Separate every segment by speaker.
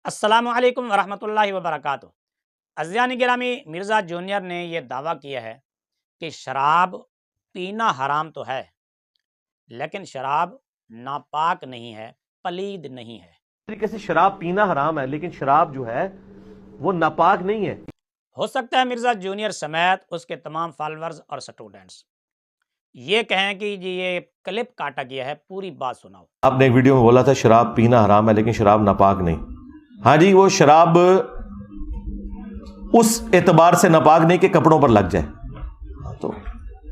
Speaker 1: السلام علیکم ورحمۃ اللہ وبرکاتہ۔ عزیزان گرامی، مرزا جونیئر نے یہ دعویٰ کیا ہے کہ شراب پینا حرام تو ہے، لیکن شراب ناپاک نہیں ہے، پلید نہیں ہے۔
Speaker 2: طریقے سے شراب پینا حرام ہے، لیکن شراب جو ہے وہ ناپاک نہیں ہے۔
Speaker 1: ہو سکتا ہے مرزا جونیئر سمیت اس کے تمام فالورز اور سٹوڈنٹس یہ کہیں کہ جی یہ کلپ کاٹا گیا ہے، پوری بات سناؤ۔
Speaker 2: آپ نے ایک ویڈیو میں بولا تھا شراب پینا حرام ہے لیکن شراب ناپاک نہیں۔ ہاں جی، وہ شراب اس اعتبار سے ناپاک نہیں کہ کپڑوں پر لگ جائے، تو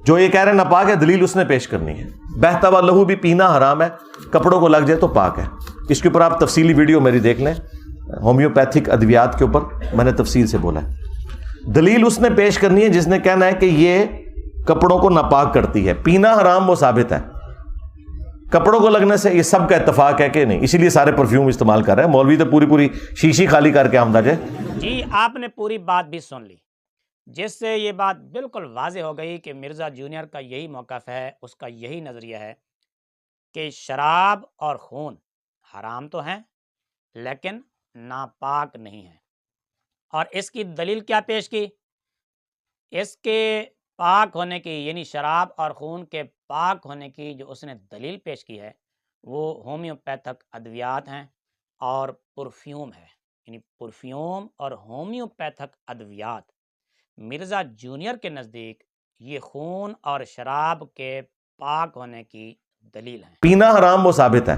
Speaker 2: جو یہ کہہ رہے ہیں ناپاک ہے، دلیل اس نے پیش کرنی ہے۔ بہتا ہوا لہو بھی پینا حرام ہے، کپڑوں کو لگ جائے تو پاک ہے۔ اس کے اوپر آپ تفصیلی ویڈیو میری دیکھ لیں، ہومیوپیتھک ادویات کے اوپر میں نے تفصیل سے بولا ہے۔ دلیل اس نے پیش کرنی ہے جس نے کہنا ہے کہ یہ کپڑوں کو ناپاک کرتی ہے۔ پینا حرام وہ ثابت ہے، کپڑوں کو لگنے سے یہ سب کا اتفاق ہے کہ نہیں، اسی لیے سارے پرفیوم استعمال کر رہے ہیں۔ مولوی تو پوری شیشی خالی کر کے آمدہ جائے۔
Speaker 1: جی آپ نے پوری بات بھی سن لی، جس سے یہ بات بالکل واضح ہو گئی کہ مرزا جونیئر کا یہی موقف ہے، اس کا یہی نظریہ ہے کہ شراب اور خون حرام تو ہیں لیکن ناپاک نہیں ہیں۔ اور اس کی دلیل کیا پیش کی؟ اس کے پاک ہونے کی، یعنی شراب اور خون کے پاک ہونے کی جو اس نے دلیل پیش کی ہے وہ ہومیوپیتھک ادویات ہیں اور پرفیوم ہے۔ یعنی پرفیوم اور ہومیوپیتھک ادویات مرزا جونیئر کے نزدیک یہ خون اور شراب کے پاک ہونے کی دلیل ہیں۔
Speaker 2: پینا حرام وہ ثابت ہے،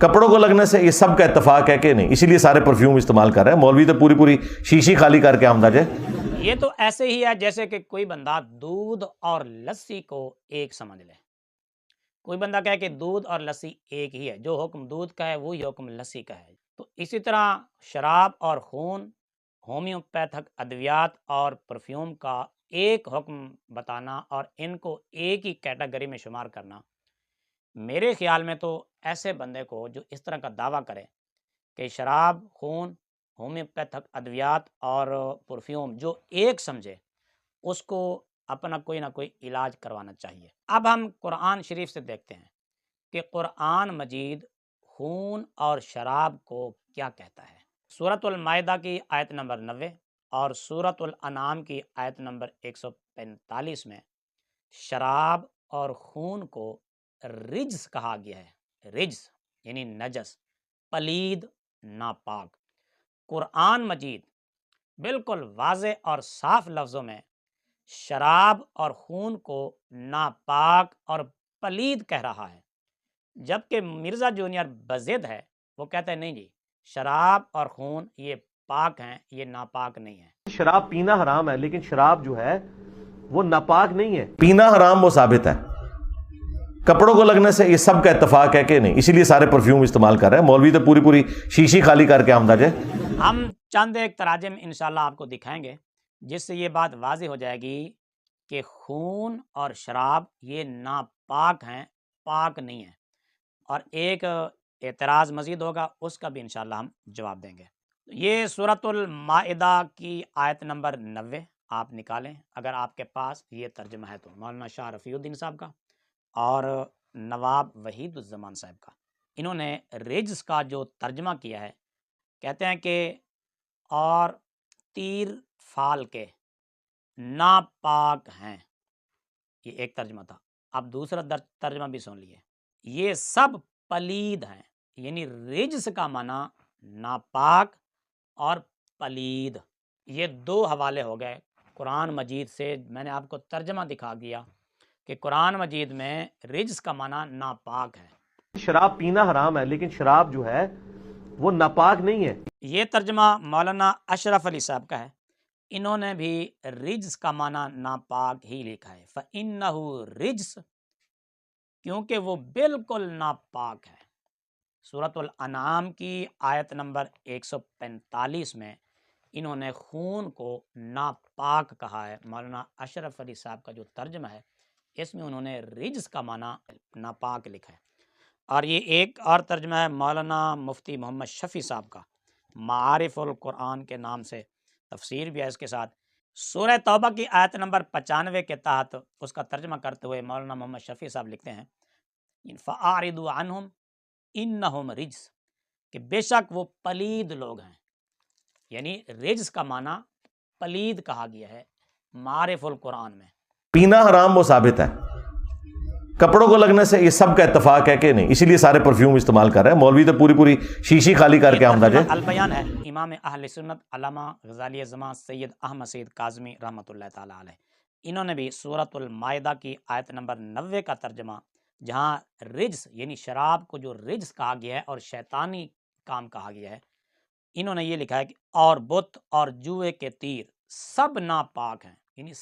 Speaker 2: کپڑوں کو لگنے سے یہ سب کا اتفاق ہے کہ نہیں، اسی لیے سارے پرفیوم استعمال کر رہے ہیں۔ مولوی تو پوری شیشی خالی کر کے آمدہ جائے۔
Speaker 1: یہ تو ایسے ہی ہے جیسے کہ کوئی بندہ دودھ اور لسی کو ایک سمجھ لے۔ کوئی بندہ کہے کہ دودھ اور لسی ایک ہی ہے، جو حکم دودھ کا ہے وہی حکم لسی کا ہے۔ تو اسی طرح شراب اور خون، ہومیوپیتھک ادویات اور پرفیوم کا ایک حکم بتانا اور ان کو ایک ہی کیٹیگری میں شمار کرنا، میرے خیال میں تو ایسے بندے کو جو اس طرح کا دعویٰ کرے کہ شراب، خون، ہومیوپیتھک ادویات اور پرفیوم جو ایک سمجھے، اس کو اپنا کوئی نہ کوئی علاج کروانا چاہیے۔ اب ہم قرآن شریف سے دیکھتے ہیں کہ قرآن مجید خون اور شراب کو کیا کہتا ہے۔ سورۃ المائدہ کی آیت نمبر 90 اور سورۃ الانعام کی آیت نمبر 145 میں شراب اور خون کو رجس کہا گیا ہے۔ رجس یعنی نجس، پلید، ناپاک۔ قرآن مجید بالکل واضح اور صاف لفظوں میں شراب اور خون کو ناپاک اور پلید کہہ رہا ہے، جبکہ مرزا جونیئر بضد ہے، وہ کہتا ہے نہیں جی شراب اور خون یہ پاک ہیں، یہ ناپاک نہیں ہیں۔
Speaker 2: شراب پینا حرام ہے لیکن شراب جو ہے وہ ناپاک نہیں ہے۔ پینا حرام وہ ثابت ہے، کپڑوں کو لگنے سے یہ سب کا اتفاق ہے کہ نہیں، اسی لیے سارے پرفیوم استعمال کر رہے ہیں۔ مولوی تو پوری شیشی خالی کر کے آمدہ جائے۔
Speaker 1: ہم چند ایک تراجم انشاءاللہ آپ کو دکھائیں گے جس سے یہ بات واضح ہو جائے گی کہ خون اور شراب یہ ناپاک ہیں، پاک نہیں ہیں۔ اور ایک اعتراض مزید ہوگا، اس کا بھی انشاءاللہ ہم جواب دیں گے۔ یہ سورۃ المائدہ کی آیت نمبر 90 آپ نکالیں اگر آپ کے پاس یہ ترجمہ ہے تو، مولانا شاہ رفیع الدین صاحب کا اور نواب وحید الزمان صاحب کا۔ انہوں نے رجس کا جو ترجمہ کیا ہے، کہتے ہیں کہ اور تیر فال کے ناپاک ہیں، یہ ایک ترجمہ تھا۔ اب دوسرا ترجمہ بھی سن لیے، یہ سب پلید ہیں، یعنی رجس کا معنی ناپاک اور پلید۔ یہ دو حوالے ہو گئے قرآن مجید سے۔ میں نے آپ کو ترجمہ دکھا دیا کہ قرآن مجید میں رجس کا معنی ناپاک ہے۔
Speaker 2: شراب پینا حرام ہے لیکن شراب جو ہے وہ ناپاک نہیں ہے۔
Speaker 1: یہ ترجمہ مولانا اشرف علی صاحب کا ہے، انہوں نے بھی رجس کا معنی ناپاک ہی لکھا ہے، فَإِنَّهُ رجس، کیونکہ وہ بالکل ناپاک ہے۔ سورۃ الانعام کی آیت نمبر 145 میں انہوں نے خون کو ناپاک کہا ہے۔ مولانا اشرف علی صاحب کا جو ترجمہ ہے اس میں انہوں نے رجس کا معنی ناپاک لکھا ہے۔ اور یہ ایک اور ترجمہ ہے مولانا مفتی محمد شفیع صاحب کا، معارف القرآن کے نام سے تفسیر بھی ہے اس کے ساتھ۔ سورہ توبہ کی آیت نمبر 95 کے تحت اس کا ترجمہ کرتے ہوئے مولانا محمد شفیع صاحب لکھتے ہیں فَأَعْرِضُوا عَنْهُمْ إِنَّهُمْ رِجْسٌ، کہ بے شک وہ پلید لوگ ہیں، یعنی رجس کا معنی پلید کہا گیا ہے معارف القرآن میں۔
Speaker 2: پینا حرام وہ ثابت ہے، کپڑوں کو لگنے سے یہ سب کا اتفاق ہے کہ نہیں، اسی لیے سارے پرفیوم استعمال کر رہے ہیں، مولوی تو پوری شیشی خالی کر کے آمدہ جائے۔
Speaker 1: البیان ہے امام اہل سنت علامہ غزالی زمان سید احمد سید کاظمی رحمۃ اللہ تعالیٰ علیہ، انہوں نے بھی سورۃ المائدہ کی آیت نمبر 90 کا ترجمہ، جہاں رجس یعنی شراب کو جو رجس کہا گیا ہے اور شیطانی کام کہا گیا ہے، انہوں نے یہ لکھا ہے کہ اور بت اور جوئے کے تیر سب ناپاک ہیں، یعنی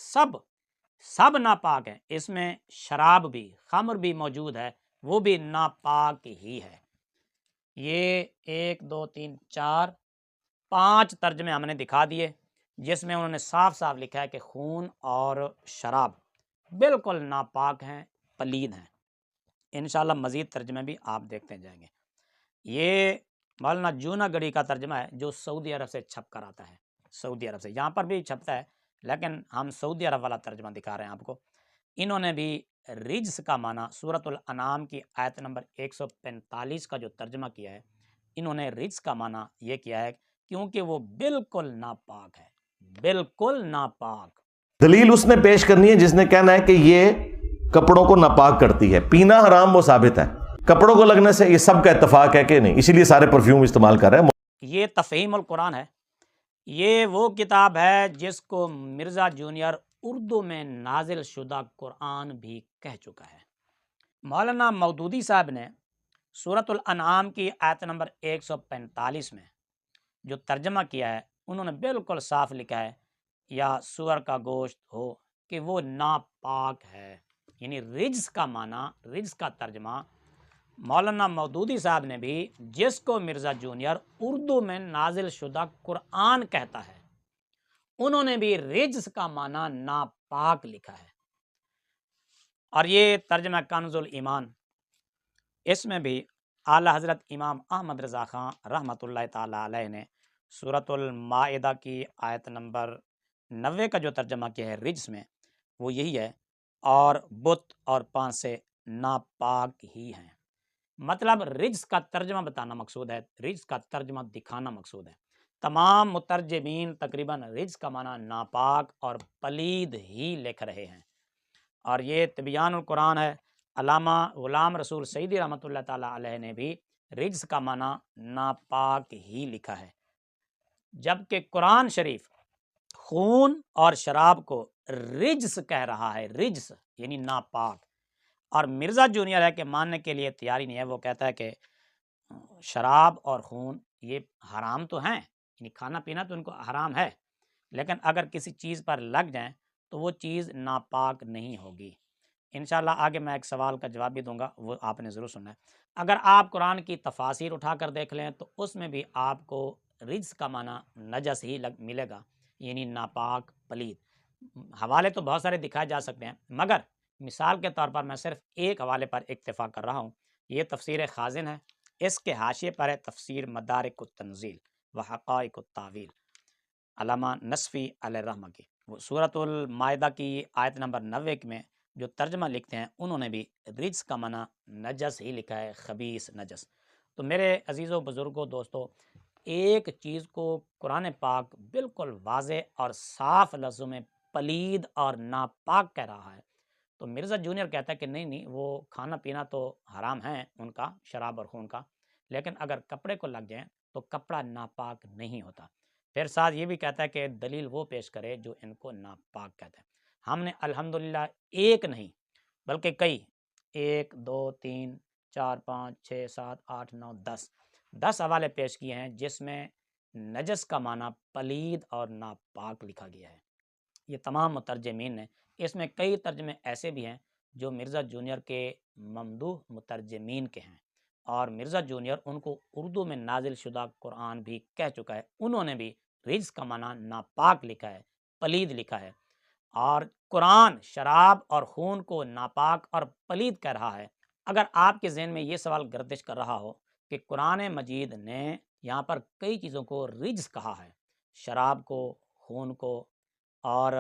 Speaker 1: سب ناپاک ہیں، اس میں شراب بھی، خمر بھی موجود ہے، وہ بھی ناپاک ہی ہے۔ یہ 1 2 3 4 5 ترجمے ہم نے دکھا دیے، جس میں انہوں نے صاف صاف لکھا ہے کہ خون اور شراب بالکل ناپاک ہیں، پلید ہیں۔ انشاءاللہ مزید ترجمے بھی آپ دیکھتے جائیں گے۔ یہ مولانا جونا گڑھی کا ترجمہ ہے جو سعودی عرب سے چھپ کر آتا ہے، سعودی عرب سے، یہاں پر بھی چھپتا ہے لیکن ہم سعودی عرب والا ترجمہ دکھا رہے ہیں آپ کو۔ انہوں نے بھی رجس کا معنی سورۃ الانعام کی آیت نمبر 145 کا جو ترجمہ کیا ہے، انہوں نے رجس کا معنی یہ کیا ہے کیونکہ وہ بالکل ناپاک ہے، بالکل ناپاک۔
Speaker 2: دلیل اس نے پیش کرنی ہے جس نے کہنا ہے کہ یہ کپڑوں کو ناپاک کرتی ہے، پینا حرام وہ ثابت ہے، کپڑوں کو لگنے سے یہ سب کا اتفاق ہے کہ نہیں، اسی لیے سارے پرفیوم استعمال کر رہے ہیں۔
Speaker 1: یہ تفہیم القرآن ہے، یہ وہ کتاب ہے جس کو مرزا جونیئر اردو میں نازل شدہ قرآن بھی کہہ چکا ہے۔ مولانا مودودی صاحب نے سورۃ الانعام کی آیت نمبر 145 میں جو ترجمہ کیا ہے، انہوں نے بالکل صاف لکھا ہے یا سور کا گوشت ہو کہ وہ ناپاک ہے، یعنی رجس کا معنی، رجس کا ترجمہ مولانا مودودی صاحب نے بھی، جس کو مرزا جونیئر اردو میں نازل شدہ قرآن کہتا ہے، انہوں نے بھی رجس کا معنی ناپاک لکھا ہے۔ اور یہ ترجمہ کنز الایمان، اس میں بھی اعلی حضرت امام احمد رضا خان رحمۃ اللہ تعالیٰ علیہ نے سورۃ المائدہ کی آیت نمبر 90 کا جو ترجمہ کیا ہے رجس میں، وہ یہی ہے، اور بت اور پانسے ناپاک ہی ہیں۔ مطلب رجس کا ترجمہ بتانا مقصود ہے، رجس کا ترجمہ دکھانا مقصود ہے۔ تمام مترجمین تقریباً رجس کا معنی ناپاک اور پلید ہی لکھ رہے ہیں، اور یہ تبیان القرآن ہے، علامہ غلام رسول سعیدی رحمۃ اللہ تعالیٰ علیہ نے بھی رجس کا معنی ناپاک ہی لکھا ہے، جبکہ قرآن شریف خون اور شراب کو رجس کہہ رہا ہے، رجس یعنی ناپاک۔ اور مرزا جونیئر ہے کہ ماننے کے لیے تیاری نہیں ہے، وہ کہتا ہے کہ شراب اور خون یہ حرام تو ہیں، یعنی کھانا پینا تو ان کو حرام ہے، لیکن اگر کسی چیز پر لگ جائیں تو وہ چیز ناپاک نہیں ہوگی۔ انشاءاللہ آگے میں ایک سوال کا جواب بھی دوں گا، وہ آپ نے ضرور سننا ہے۔ اگر آپ قرآن کی تفاسیر اٹھا کر دیکھ لیں تو اس میں بھی آپ کو رجس کا معنی نجس ہی ملے گا، یعنی ناپاک، پلید۔ حوالے تو بہت سارے دکھائے جا سکتے ہیں، مگر مثال کے طور پر میں صرف ایک حوالے پر اکتفا کر رہا ہوں، یہ تفسیر خازن ہے، اس کے حاشیے پر ہے تفسیر مدارک التنزیل و حقائق التاویل، علامہ نصفی علیہ الرحمہ کی، وہ سورۃ المائدہ کی آیت نمبر 90 میں جو ترجمہ لکھتے ہیں، انہوں نے بھی رجس کا معنی نجس ہی لکھا ہے، خبیث، نجس۔ تو میرے عزیزوں، بزرگوں، دوستوں، ایک چیز کو قرآن پاک بالکل واضح اور صاف لفظوں میں پلید اور ناپاک کہہ رہا ہے، تو مرزا جونیئر کہتا ہے کہ نہیں، وہ کھانا پینا تو حرام ہے ان کا، شراب اور خون کا، لیکن اگر کپڑے کو لگ جائیں تو کپڑا ناپاک نہیں ہوتا۔ پھر ساتھ یہ بھی کہتا ہے کہ دلیل وہ پیش کرے جو ان کو ناپاک کہتا ہے۔ ہم نے الحمدللہ ایک نہیں بلکہ کئی، 1 2 3 4 5 6 7 8 9 10 حوالے پیش کیے ہیں جس میں نجس کا معنی پلید اور ناپاک لکھا گیا ہے۔ یہ تمام مترجمین نے، اس میں کئی ترجمے ایسے بھی ہیں جو مرزا جونیئر کے ممدوح مترجمین کے ہیں، اور مرزا جونیئر ان کو اردو میں نازل شدہ قرآن بھی کہہ چکا ہے، انہوں نے بھی رجس کا معنی ناپاک لکھا ہے، پلید لکھا ہے، اور قرآن شراب اور خون کو ناپاک اور پلید کہہ رہا ہے۔ اگر آپ کے ذہن میں یہ سوال گردش کر رہا ہو کہ قرآن مجید نے یہاں پر کئی چیزوں کو رجس کہا ہے، شراب کو، خون کو، اور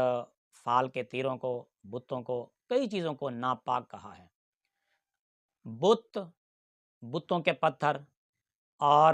Speaker 1: فال کے تیروں کو، بتوں کو، کئی چیزوں کو ناپاک کہا ہے، بتوں کے پتھر اور